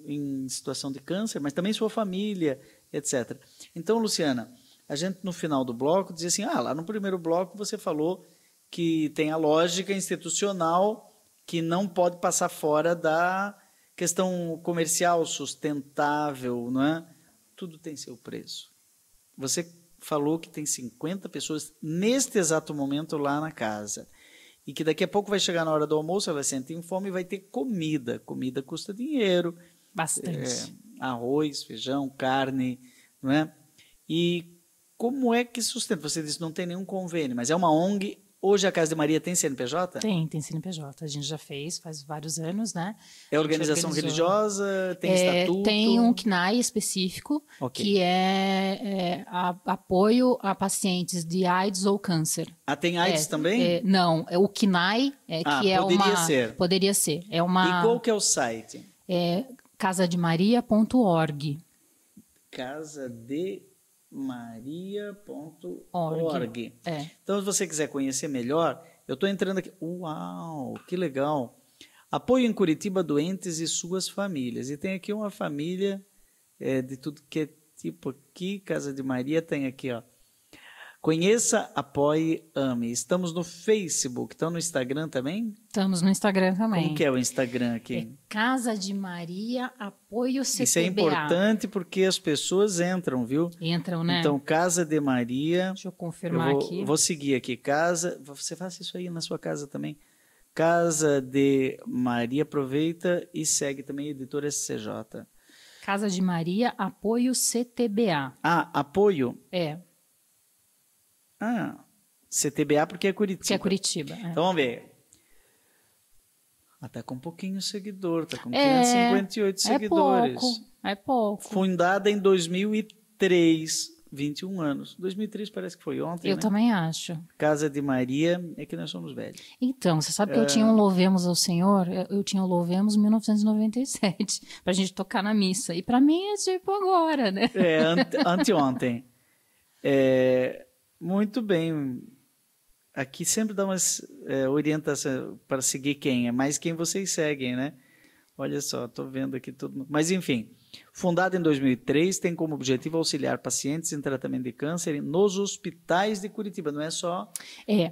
em situação de câncer, mas também sua família, etc. Então, Luciana, a gente no final do bloco dizia assim, lá no primeiro bloco você falou que tem a lógica institucional que não pode passar fora da questão comercial, sustentável, não é? Tudo tem seu preço. Você falou que tem 50 pessoas neste exato momento lá na casa e que daqui a pouco vai chegar na hora do almoço, ela sente fome e vai ter comida. Comida custa dinheiro. Bastante. Arroz, feijão, carne, não é? E como é que sustenta? Você disse que não tem nenhum convênio, mas é uma ONG. Hoje a Casa de Maria tem CNPJ? Tem CNPJ. A gente já faz vários anos, né? É organização religiosa? Tem estatuto? Tem um CNAE específico, que é apoio a pacientes de AIDS ou câncer. Tem AIDS também? Não, o CNAE, que é uma... Poderia ser. Poderia ser. E qual que é o site? casademaria.org. casademaria.org. Então, se você quiser conhecer melhor, eu estou entrando aqui. Uau, que legal! Apoio em Curitiba doentes e suas famílias. E tem aqui uma família de tudo que é tipo aqui, Casa de Maria, tem aqui, ó. Conheça, apoie, ame. Estamos no Facebook, estão no Instagram também? Estamos no Instagram também. Como que é o Instagram aqui? Casa de Maria, apoio CTBA. Isso é importante porque as pessoas entram, viu? Entram, né? Então, Casa de Maria. Deixa eu confirmar aqui. Vou seguir aqui. Você faça isso aí na sua casa também. Casa de Maria, aproveita e segue também Editora SCJ. Casa de Maria, apoio CTBA. Apoio? CTBA porque é Curitiba. Que é Curitiba. Então vamos ver. Tá com um pouquinho de seguidor, tá com 558 seguidores. É pouco. Fundada em 2003, 21 anos. 2003 parece que foi ontem, Eu também acho. Casa de Maria, é que nós somos velhos. Então, você sabe que eu tinha um Louvemos ao Senhor? Eu tinha um Louvemos em 1997, pra gente tocar na missa. E pra mim é tipo agora, né? Anteontem. Muito bem. Aqui sempre dá umas orientações para seguir quem. É mais quem vocês seguem, né? Olha só, estou vendo aqui tudo. Mas, enfim, fundada em 2003, tem como objetivo auxiliar pacientes em tratamento de câncer nos hospitais de Curitiba. Não é só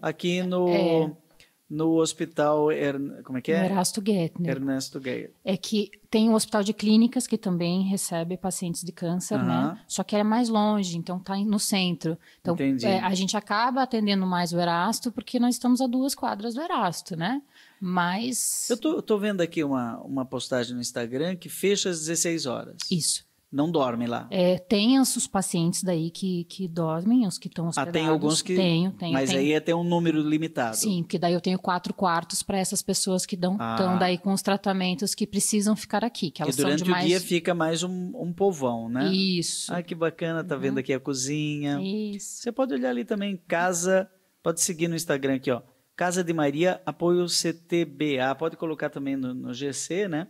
aqui no hospital, como é que é? Erasto Gettner. Ernesto Gettner. É que tem um hospital de clínicas que também recebe pacientes de câncer, né? Só que é mais longe, então está no centro. Então, a gente acaba atendendo mais o Erasto porque nós estamos a 2 quadras do Erasto, né? Mas... Eu tô vendo aqui uma postagem no Instagram que fecha às 16 horas. Isso. Não dorme lá. Tem os pacientes daí que dormem, os que estão hospedados. Tem alguns que... Tenho. Mas aí é ter um número limitado. Sim, porque daí eu tenho 4 quartos para essas pessoas que estão daí com os tratamentos que precisam ficar aqui. Que elas durante são de mais... o dia fica mais um povão, né? Isso. Que bacana, tá vendo aqui a cozinha. Isso. Você pode olhar ali também, pode seguir no Instagram aqui, ó. Casa de Maria, apoio CTBA. Pode colocar também no GC, né?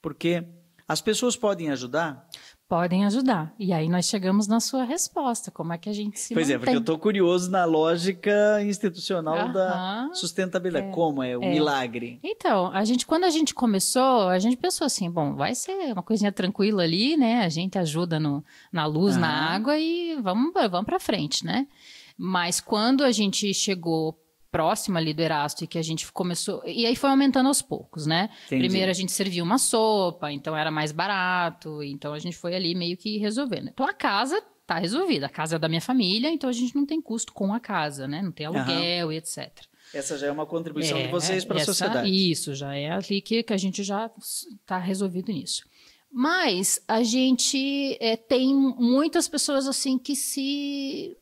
Porque as pessoas podem ajudar... Podem ajudar. E aí nós chegamos na sua resposta. Como é que a gente se mantém? Porque eu estou curioso na lógica institucional da sustentabilidade. Como é o milagre? Então, quando a gente começou, a gente pensou assim, bom, vai ser uma coisinha tranquila ali, né? A gente ajuda na luz, na água e vamos para frente, né? Mas quando a gente chegou próximo ali do Erasto e que a gente começou... E aí foi aumentando aos poucos, né? Entendi. Primeiro a gente servia uma sopa, então era mais barato, então a gente foi ali meio que resolvendo. Então a casa tá resolvida, a casa é da minha família, então a gente não tem custo com a casa, né? Não tem aluguel e etc. Essa já é uma contribuição de vocês para a sociedade. Isso, já é ali que a gente já está resolvido nisso. Mas a gente tem muitas pessoas assim que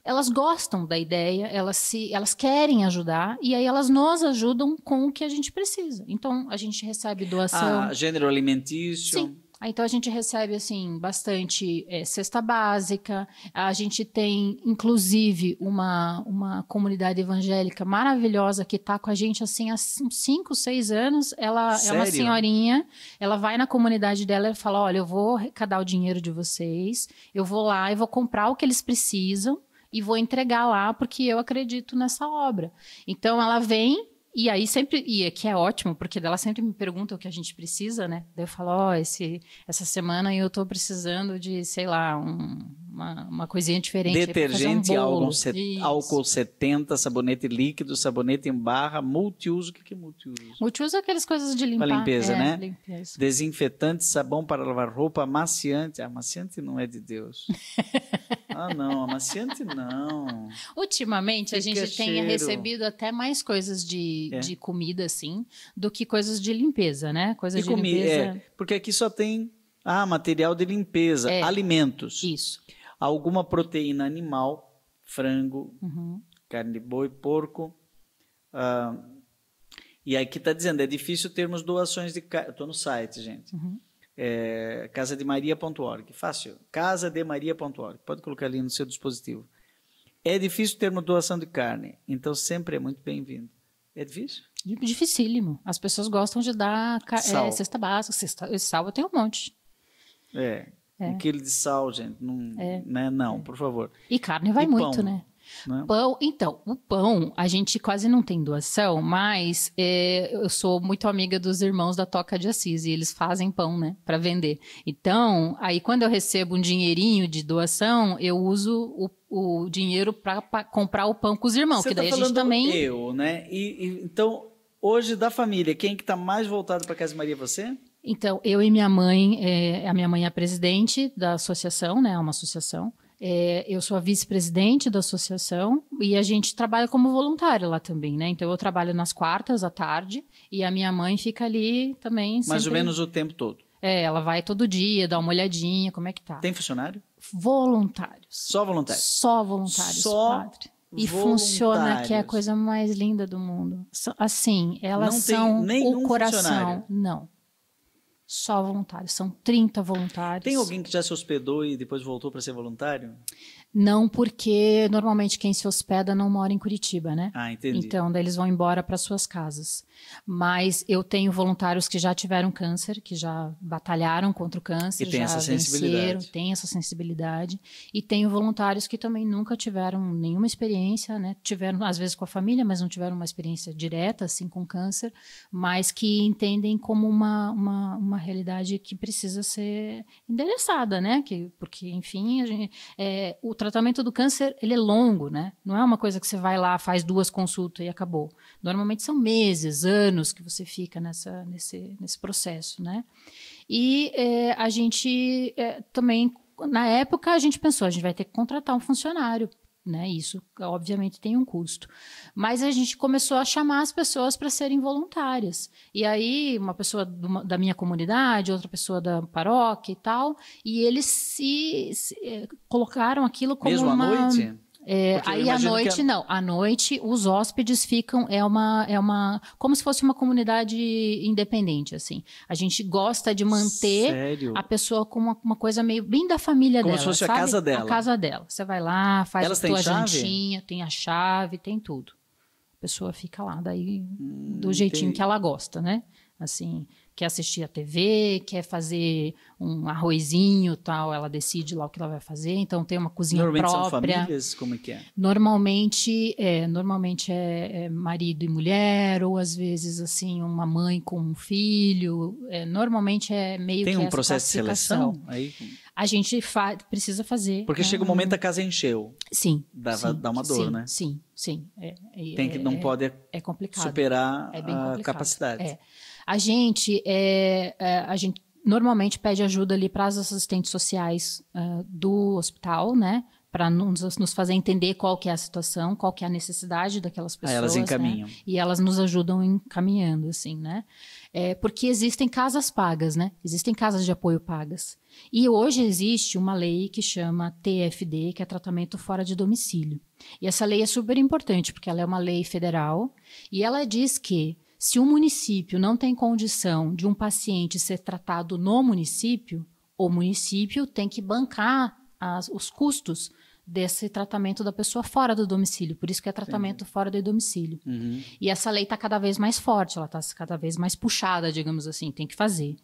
elas gostam da ideia, elas querem ajudar, e aí elas nos ajudam com o que a gente precisa. Então, a gente recebe doação... Gênero alimentício... Sim. Então, a gente recebe, assim, bastante cesta básica. A gente tem, inclusive, uma comunidade evangélica maravilhosa que está com a gente, assim, há uns 5, 6 anos. Ela Sério? é uma senhorinha, ela vai na comunidade dela e fala, olha, eu vou arrecadar o dinheiro de vocês, eu vou lá e vou comprar o que eles precisam, e vou entregar lá porque eu acredito nessa obra. Então, ela vem e aí sempre... E que é ótimo, porque ela sempre me pergunta o que a gente precisa, né? Daí eu falo, essa semana eu estou precisando de, sei lá, uma coisinha diferente. Detergente, álcool 70, sabonete líquido, sabonete em barra, multiuso. O que é multiuso? Multiuso é aquelas coisas de limpar. Para limpeza, né? Limpeza. Desinfetante, sabão para lavar roupa, amaciante. Amaciante não é de Deus. Não, amaciante não. Ultimamente, a gente tem recebido até mais coisas de comida, assim, do que coisas de limpeza, né? Coisas de limpeza. Porque aqui só tem material de limpeza, alimentos. Isso. Alguma proteína animal, frango, carne de boi, porco. E aqui está dizendo, é difícil termos doações de carne. Eu estou no site, gente. casademaria.org. Fácil. casademaria.org. Pode colocar ali no seu dispositivo. É difícil termos doação de carne, então sempre é muito bem-vindo. É difícil? Dificílimo. As pessoas gostam de dar cesta básica. Sal eu tenho um monte. Um quilo de sal, gente. Não, por favor. E carne vai muito, pão, né? Né? Pão, então, o pão, a gente quase não tem doação, mas eu sou muito amiga dos irmãos da Toca de Assis e eles fazem pão, né, para vender. Então, aí quando eu recebo um dinheirinho de doação, eu uso o dinheiro para comprar o pão com os irmãos, Você que daí tá a gente também... né? Então, hoje da família, quem que tá mais voltado para Casa Maria, você? Então, eu e minha mãe, a minha mãe é a presidente da associação, né, é uma associação. Eu sou a vice-presidente da associação e a gente trabalha como voluntária lá também, né? Então, eu trabalho nas quartas à tarde e a minha mãe fica ali também. Mais ou menos o tempo todo. Ela vai todo dia, dá uma olhadinha, como é que tá. Tem funcionário? Voluntários. Só voluntários? Só voluntários, padre. E funciona, que é a coisa mais linda do mundo. Assim, elas são o coração. Não. Só voluntários, são 30 voluntários. Tem alguém que já se hospedou e depois voltou para ser voluntário? Não, porque normalmente quem se hospeda não mora em Curitiba, né? Ah, entendi. Então, daí eles vão embora para suas casas. Mas eu tenho voluntários que já tiveram câncer, que já batalharam contra o câncer, e tem já essa sensibilidade. venceram, tem essa sensibilidade. E tenho voluntários que também nunca tiveram nenhuma experiência, né? Tiveram, às vezes, com a família, mas não tiveram uma experiência direta, assim, com câncer, mas que entendem como uma realidade que precisa ser endereçada, né? Porque, enfim, o tratamento do câncer, ele é longo, né? Não é uma coisa que você vai lá, faz 2 consultas e acabou. Normalmente são meses, anos que você fica nesse processo, né? E a gente também, na época, a gente pensou, a gente vai ter que contratar um funcionário, né? Isso, obviamente, tem um custo. Mas a gente começou a chamar as pessoas para serem voluntárias. E aí, uma pessoa da minha comunidade, outra pessoa da paróquia e tal, e eles se colocaram aquilo como mesmo uma... à noite? Aí à noite, não. À noite, os hóspedes ficam... como se fosse uma comunidade independente, assim. A gente gosta de manter a pessoa com uma coisa meio bem da família dela. Como se fosse sabe? a casa dela. A casa dela. Você vai lá, faz a tua jantinha, tem a chave, tem tudo. A pessoa fica lá, daí do jeitinho que ela gosta, né? Assim, quer assistir a TV, quer fazer um arrozinho, tal, ela decide lá o que ela vai fazer, então tem uma cozinha própria. Normalmente são famílias? Como é que é? Normalmente é marido e mulher, ou às vezes assim, uma mãe com um filho, normalmente é meio que essa classificação. Tem um processo de seleção aí? A gente precisa fazer. Porque chega um momento a casa encheu. Sim. Dá uma dor, né? Sim. Não pode superar a capacidade. A gente normalmente pede ajuda ali para as assistentes sociais do hospital, né? Para nos fazer entender qual que é a situação, qual que é a necessidade daquelas pessoas. Elas encaminham. Né? E elas nos ajudam encaminhando, assim, né? Porque existem casas pagas, né? Existem casas de apoio pagas. E hoje existe uma lei que chama TFD, que é tratamento fora de domicílio. E essa lei é super importante, porque ela é uma lei federal, e ela diz que se um município não tem condição de um paciente ser tratado no município, o município tem que bancar os custos desse tratamento da pessoa fora do domicílio. Por isso que é tratamento fora do domicílio. Uhum. E essa lei está cada vez mais forte, ela está cada vez mais puxada, digamos assim, tem que fazer.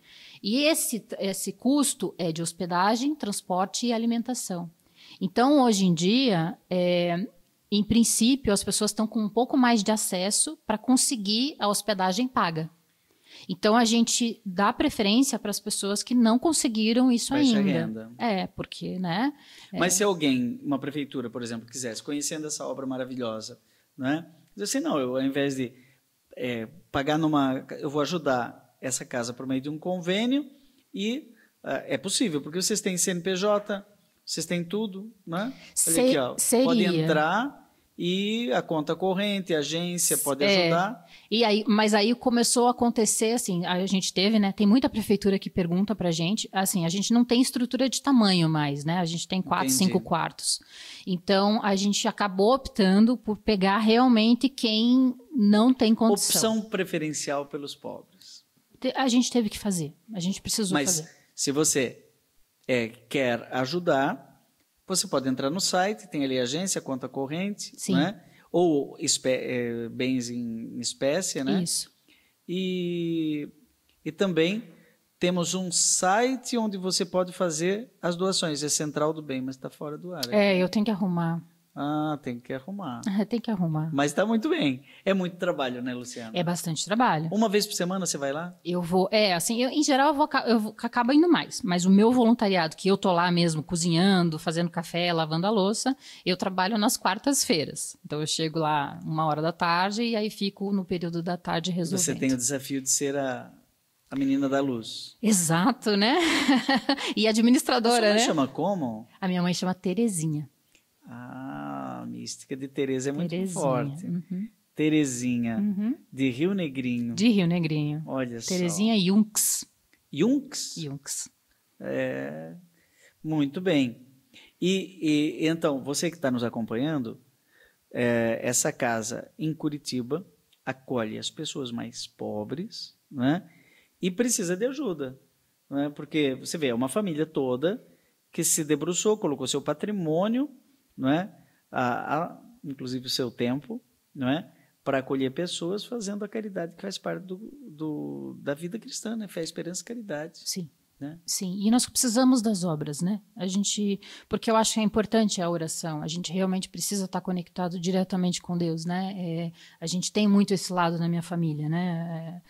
E esse custo é de hospedagem, transporte e alimentação. Então, hoje em dia, em princípio, as pessoas estão com um pouco mais de acesso para conseguir a hospedagem paga. Então, a gente dá preferência para as pessoas que não conseguiram isso ainda. Renda. Porque, né? Mas se alguém, uma prefeitura, por exemplo, quisesse, conhecendo essa obra maravilhosa, né? Diz assim, não, eu, ao invés de pagar eu vou ajudar essa casa por meio de um convênio e é possível, porque vocês têm CNPJ, vocês têm tudo, né? Olha aqui, ó, pode entrar e a conta corrente, a agência pode ajudar. Mas aí começou a acontecer, assim, a gente teve, né? Tem muita prefeitura que pergunta pra gente, assim, a gente não tem estrutura de tamanho mais, né? A gente tem 4, 5 quartos. Então, a gente acabou optando por pegar realmente quem não tem condição. Opção preferencial pelos pobres. A gente teve que fazer, a gente precisou fazer. Mas se você quer ajudar, você pode entrar no site, tem ali agência, conta corrente, né? Ou bens em espécie, né? Isso. E também temos um site onde você pode fazer as doações. É Central do Bem, mas está fora do ar. Eu tenho que arrumar. Tem que arrumar. Tem que arrumar. Mas está muito bem. É muito trabalho, né, Luciana? É bastante trabalho. Uma vez por semana você vai lá? Eu vou, em geral eu acabo indo mais, mas o meu voluntariado, que eu tô lá mesmo cozinhando, fazendo café, lavando a louça, eu trabalho nas quartas-feiras. Então eu chego lá 1h da tarde e aí fico no período da tarde resolvendo. Você tem o desafio de ser a menina da luz. Exato, né? E administradora, né? A sua mãe chama como? A minha mãe chama Terezinha. A mística de Tereza é muito forte. Uhum. Terezinha, de Rio Negrinho. De Rio Negrinho. Olha só. Terezinha Junks. Junks? Muito bem. E então, você que está nos acompanhando, essa casa em Curitiba acolhe as pessoas mais pobres, né? E precisa de ajuda, né? Porque você vê, é uma família toda que se debruçou, colocou seu patrimônio não é? Inclusive o seu tempo, não é? Para acolher pessoas fazendo a caridade que faz parte da vida cristã, né? Fé, esperança e caridade. Sim. Né? Sim, e nós precisamos das obras, né? Porque eu acho que é importante a oração, a gente realmente precisa estar conectado diretamente com Deus, né? A gente tem muito esse lado na minha família, né?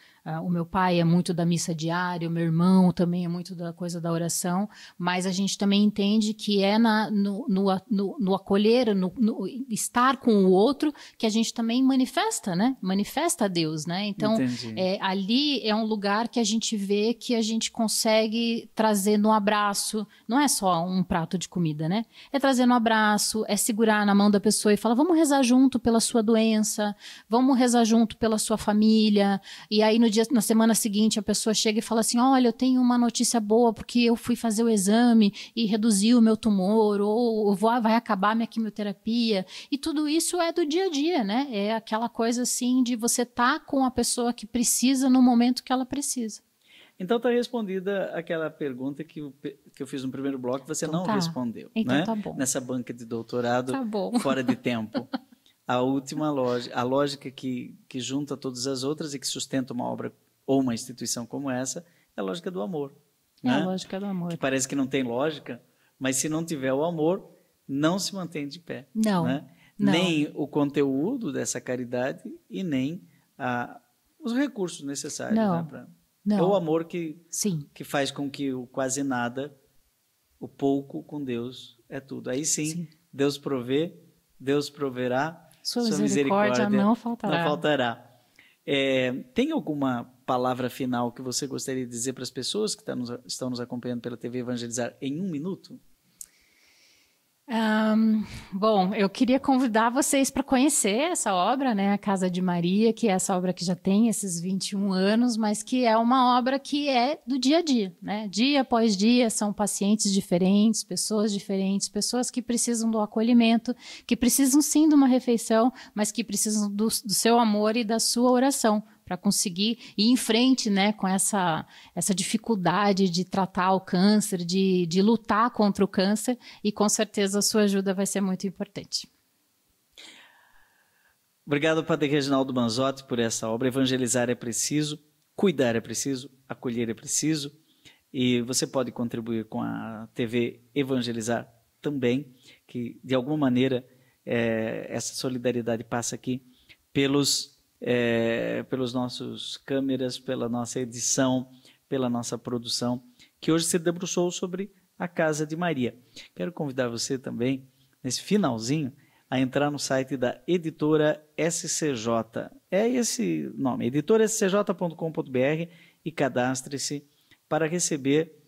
O meu pai é muito da missa diária, o meu irmão também é muito da coisa da oração, mas a gente também entende que é no acolher, no estar com o outro, que a gente também manifesta, né? Manifesta a Deus, né? Então, ali é um lugar que a gente vê que a gente consegue trazer no abraço, não é só um prato de comida, né? É trazer no abraço, é segurar na mão da pessoa e falar, vamos rezar junto pela sua doença, vamos rezar junto pela sua família, e aí na semana seguinte a pessoa chega e fala assim, olha, eu tenho uma notícia boa porque eu fui fazer o exame e reduziu o meu tumor, ou vai acabar minha quimioterapia, e tudo isso é do dia a dia, né? É aquela coisa assim de você estar com a pessoa que precisa no momento que ela precisa. Então está respondida aquela pergunta que eu fiz no primeiro bloco, você então não respondeu. Então né? Tá bom. Nessa banca de doutorado tá fora de tempo. A última lógica, a lógica que junta todas as outras e que sustenta uma obra ou uma instituição como essa, é a lógica do amor. É a lógica do amor. Que parece que não tem lógica, mas se não tiver o amor, não se mantém de pé. Não. Né? Não. Nem o conteúdo dessa caridade e nem os recursos necessários. Não. Né, não. É o amor que faz com que o quase nada, o pouco com Deus é tudo. Aí sim. Deus provê, Deus proverá, sua misericórdia não faltará. Não faltará. Tem alguma palavra final que você gostaria de dizer para as pessoas que estão nos acompanhando pela TV Evangelizar em 1 minuto? Bom, eu queria convidar vocês para conhecer essa obra, né, a Casa de Maria, que é essa obra que já tem esses 21 anos, mas que é uma obra que é do dia a dia, né? Dia após dia são pacientes diferentes, pessoas que precisam do acolhimento, que precisam sim de uma refeição, mas que precisam do seu amor e da sua oração, para conseguir ir em frente, né, com essa dificuldade de tratar o câncer, de lutar contra o câncer, e com certeza a sua ajuda vai ser muito importante. Obrigado, Padre Reginaldo Manzotti, por essa obra. Evangelizar é preciso, cuidar é preciso, acolher é preciso, e você pode contribuir com a TV Evangelizar também, que de alguma maneira essa solidariedade passa aqui pelos nossos câmeras, pela nossa edição, pela nossa produção, que hoje se debruçou sobre a Casa de Maria. Quero convidar você também, nesse finalzinho, a entrar no site da Editora SCJ. É esse nome, editorascj.com.br, e cadastre-se para receber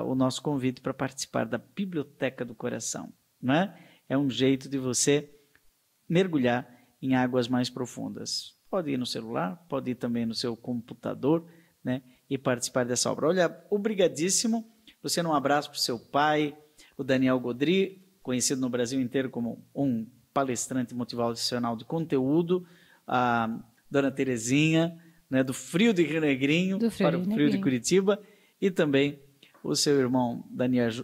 o nosso convite para participar da Biblioteca do Coração. Não é? É um jeito de você mergulhar em águas mais profundas. Pode ir no celular, pode ir também no seu computador, né, e participar dessa obra. Olha, obrigadíssimo. Você um abraço para o seu pai, o Daniel Godry, conhecido no Brasil inteiro como um palestrante motivacional de conteúdo, a Dona Terezinha, né, do frio de Rio Negrinho para o frio de Curitiba, e também o seu irmão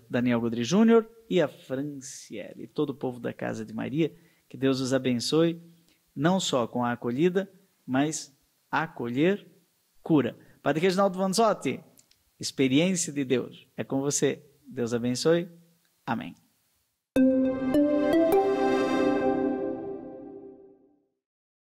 Daniel Godry Júnior e a Franciele, todo o povo da Casa de Maria. Que Deus os abençoe, não só com a acolhida, mas acolher cura. Padre Reginaldo Manzotti, experiência de Deus é com você. Deus abençoe. Amém.